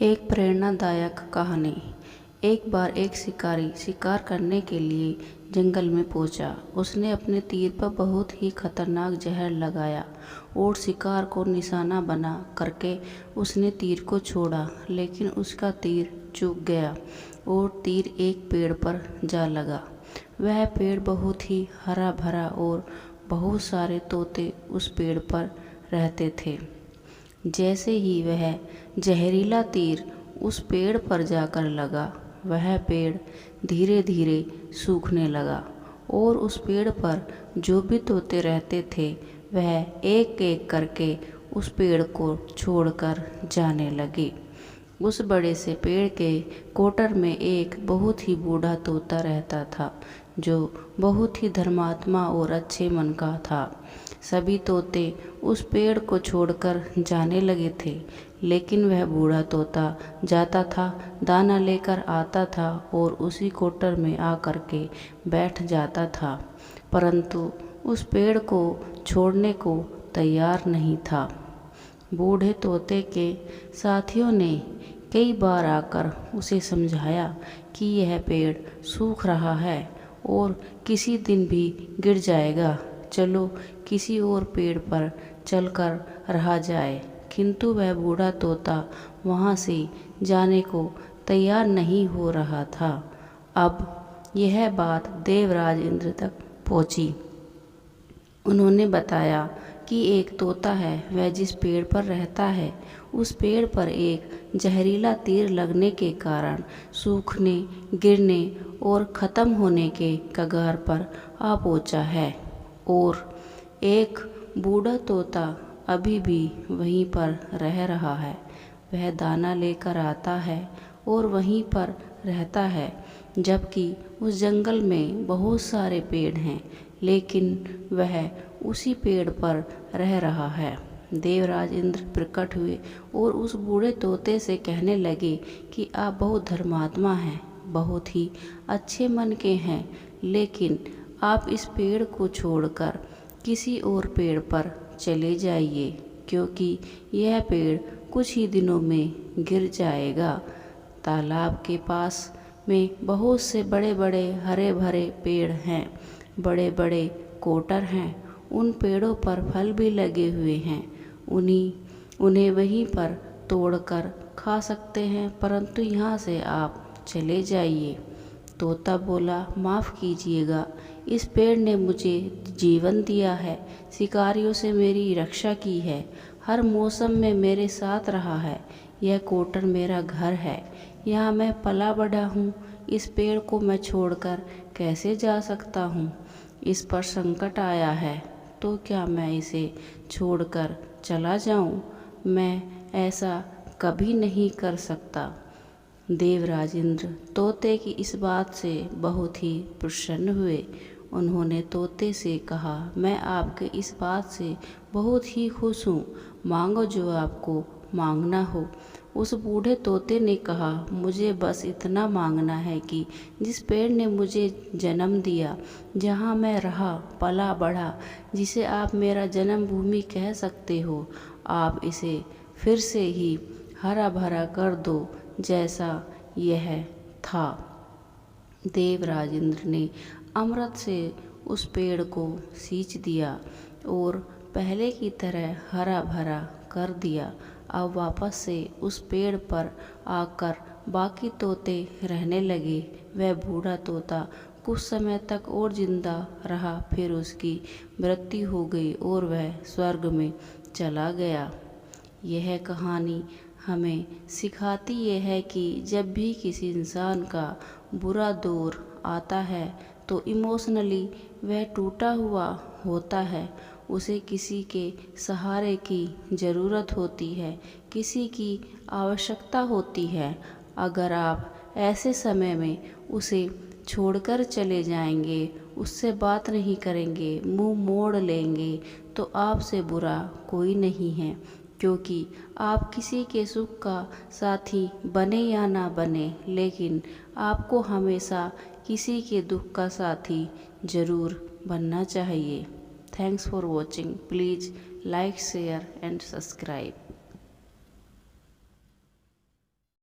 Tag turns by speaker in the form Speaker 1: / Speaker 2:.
Speaker 1: एक प्रेरणादायक कहानी। एक बार एक शिकारी शिकार करने के लिए जंगल में पहुंचा। उसने अपने तीर पर बहुत ही खतरनाक जहर लगाया और शिकार को निशाना बना करके उसने तीर को छोड़ा, लेकिन उसका तीर चूक गया और तीर एक पेड़ पर जा लगा। वह पेड़ बहुत ही हरा भरा और बहुत सारे तोते उस पेड़ पर रहते थे। जैसे ही वह जहरीला तीर उस पेड़ पर जाकर लगा, वह पेड़ धीरे धीरे सूखने लगा और उस पेड़ पर जो भी तोते रहते थे वह एक एक करके उस पेड़ को छोड़कर जाने लगे। उस बड़े से पेड़ के कोटर में एक बहुत ही बूढ़ा तोता रहता था, जो बहुत ही धर्मात्मा और अच्छे मन का था। सभी तोते उस पेड़ को छोड़कर जाने लगे थे, लेकिन वह बूढ़ा तोता जाता था, दाना लेकर आता था और उसी कोटर में आकर के बैठ जाता था, परंतु उस पेड़ को छोड़ने को तैयार नहीं था। बूढ़े तोते के साथियों ने कई बार आकर उसे समझाया कि यह पेड़ सूख रहा है और किसी दिन भी गिर जाएगा, चलो किसी और पेड़ पर चलकर रहा जाए, किंतु वह बूढ़ा तोता वहाँ से जाने को तैयार नहीं हो रहा था। अब यह बात देवराज इंद्र तक पहुँची। उन्होंने बताया कि एक तोता है, वह जिस पेड़ पर रहता है उस पेड़ पर एक जहरीला तीर लगने के कारण सूखने, गिरने और ख़त्म होने के कगार पर आ पहुंचा है, और एक बूढ़ा तोता अभी भी वहीं पर रह रहा है। वह दाना लेकर आता है और वहीं पर रहता है, जबकि उस जंगल में बहुत सारे पेड़ हैं, लेकिन वह उसी पेड़ पर रह रहा है। देवराज इंद्र प्रकट हुए और उस बूढ़े तोते से कहने लगे कि आप बहुत धर्मात्मा हैं, बहुत ही अच्छे मन के हैं, लेकिन आप इस पेड़ को छोड़कर किसी और पेड़ पर चले जाइए, क्योंकि यह पेड़ कुछ ही दिनों में गिर जाएगा। तालाब के पास में बहुत से बड़े बड़े हरे भरे पेड़ हैं, बड़े बड़े कोटर हैं, उन पेड़ों पर फल भी लगे हुए हैं, उन्हें वहीं पर तोड़कर खा सकते हैं, परंतु यहाँ से आप चले जाइए। तोता बोला, माफ़ कीजिएगा, इस पेड़ ने मुझे जीवन दिया है, शिकारियों से मेरी रक्षा की है, हर मौसम में मेरे साथ रहा है, यह कोटर मेरा घर है, यहाँ मैं पला बढ़ा हूँ, इस पेड़ को मैं छोड़कर कैसे जा सकता हूँ। इस पर संकट आया है तो क्या मैं इसे छोड़कर चला जाऊँ? मैं ऐसा कभी नहीं कर सकता। देवराज इंद्र तोते की इस बात से बहुत ही प्रसन्न हुए। उन्होंने तोते से कहा, मैं आपके इस बात से बहुत ही खुश हूँ, मांगो जो आपको मांगना हो। उस बूढ़े तोते ने कहा, मुझे बस इतना मांगना है कि जिस पेड़ ने मुझे जन्म दिया, जहाँ मैं रहा पला बढ़ा, जिसे आप मेरा जन्मभूमि कह सकते हो, आप इसे फिर से ही हरा भरा कर दो जैसा यह था। देवराज इंद्र ने अमृत से उस पेड़ को सींच दिया और पहले की तरह हरा भरा कर दिया। अब वापस से उस पेड़ पर आकर बाकी तोते रहने लगे। वह बूढ़ा तोता कुछ समय तक और जिंदा रहा, फिर उसकी मृत्यु हो गई और वह स्वर्ग में चला गया। यह कहानी हमें सिखाती ये है कि जब भी किसी इंसान का बुरा दौर आता है तो इमोशनली वह टूटा हुआ होता है, उसे किसी के सहारे की ज़रूरत होती है, किसी की आवश्यकता होती है। अगर आप ऐसे समय में उसे छोड़कर चले जाएंगे, उससे बात नहीं करेंगे, मुंह मोड़ लेंगे, तो आपसे बुरा कोई नहीं है, क्योंकि आप किसी के सुख का साथी बने या ना बने, लेकिन आपको हमेशा किसी के दुख का साथी ज़रूर बनना चाहिए। Thanks for watching. Please like, share and subscribe.